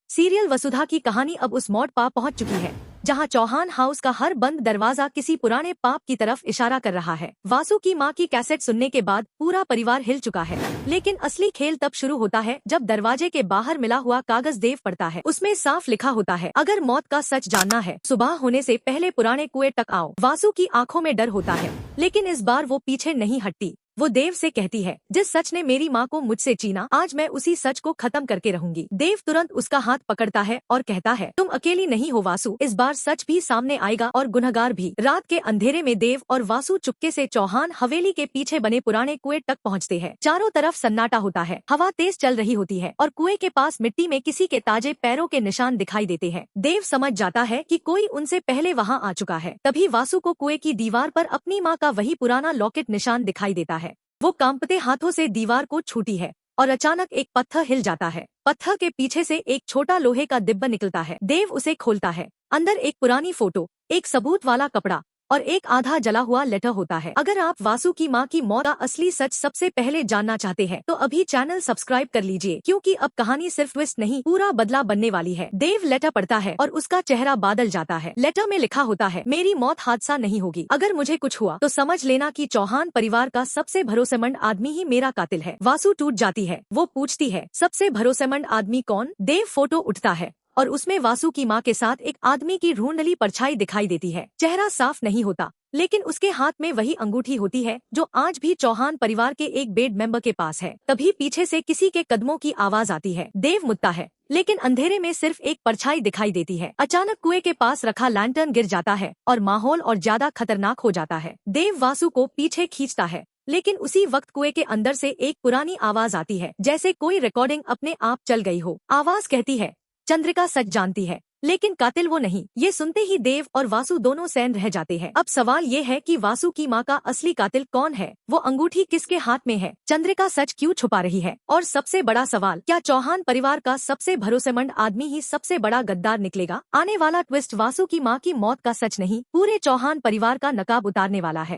Serial वसुधा की कहानी अब उस मोड़ पर पहुंच चुकी है जहां चौहान हाउस का हर बंद दरवाजा किसी पुराने पाप की तरफ इशारा कर रहा है। वासु की मां की कैसेट सुनने के बाद पूरा परिवार हिल चुका है, लेकिन असली खेल तब शुरू होता है जब दरवाजे के बाहर मिला हुआ कागज देव पढ़ता है। उसमें साफ लिखा होता है, अगर मौत का सच जानना है सुबह होने से पहले पुराने कुएं तक आओ। वासु की आंखों में डर होता है, लेकिन इस बार वो पीछे नहीं हटती। वो देव से कहती है, जिस सच ने मेरी माँ को मुझसे छीना, आज मैं उसी सच को खत्म करके रहूंगी। देव तुरंत उसका हाथ पकड़ता है और कहता है, तुम अकेली नहीं हो वासु, इस बार सच भी सामने आएगा और गुनहगार भी। रात के अंधेरे में देव और वासु चुपके से चौहान हवेली के पीछे बने पुराने कुएं तक पहुँचते हैं। चारों तरफ सन्नाटा होता है, हवा तेज चल रही होती है और कुएं के पास मिट्टी में किसी के ताजे पैरों के निशान दिखाई देते हैं। देव समझ जाता है कि कोई उनसे पहले वहाँ आ चुका है। तभी वासु को कुएं की दीवार पर अपनी माँ का वही पुराना लॉकेट निशान दिखाई देता है। वो कांपते हाथों से दीवार को छूती है और अचानक एक पत्थर हिल जाता है। पत्थर के पीछे से एक छोटा लोहे का डिब्बा निकलता है। देव उसे खोलता है। अंदर एक पुरानी फोटो, एक सबूत वाला कपड़ा और एक आधा जला हुआ लेटर होता है। अगर आप वासु की मां की मौत का असली सच सबसे पहले जानना चाहते हैं तो अभी चैनल सब्सक्राइब कर लीजिए, क्योंकि अब कहानी सिर्फ ट्विस्ट नहीं, पूरा बदला बनने वाली है। देव लेटर पढ़ता है और उसका चेहरा बादल जाता है। लेटर में लिखा होता है, मेरी मौत हादसा नहीं होगी। अगर मुझे कुछ हुआ तो समझ लेना कि चौहान परिवार का सबसे भरोसेमंद आदमी ही मेरा कातिल है। वासु टूट जाती है। वो पूछती है, सबसे भरोसेमंद आदमी कौन? देव फोटो उठता है और उसमें वासु की मां के साथ एक आदमी की ढूंढली परछाई दिखाई देती है। चेहरा साफ नहीं होता, लेकिन उसके हाथ में वही अंगूठी होती है जो आज भी चौहान परिवार के एक बेड मेंबर के पास है। तभी पीछे से किसी के कदमों की आवाज आती है। देव मुड़ता है, लेकिन अंधेरे में सिर्फ एक परछाई दिखाई देती है। अचानक कुएं के पास रखा लैंटर्न गिर जाता है और माहौल और ज्यादा खतरनाक हो जाता है। देव वासु को पीछे खींचता है, लेकिन उसी वक्त कुएं के अंदर से एक पुरानी आवाज आती है, जैसे कोई रिकॉर्डिंग अपने आप चल गई हो। आवाज कहती है, चंद्रिका सच जानती है, लेकिन कातिल वो नहीं। ये सुनते ही देव और वासु दोनों सैन रह जाते हैं। अब सवाल ये है कि वासु की माँ का असली कातिल कौन है? वो अंगूठी किसके हाथ में है? चंद्रिका सच क्यों छुपा रही है? और सबसे बड़ा सवाल, क्या चौहान परिवार का सबसे भरोसेमंद आदमी ही सबसे बड़ा गद्दार निकलेगा? आने वाला ट्विस्ट वासु की माँ की मौत का सच नहीं, पूरे चौहान परिवार का नकाब उतारने वाला है।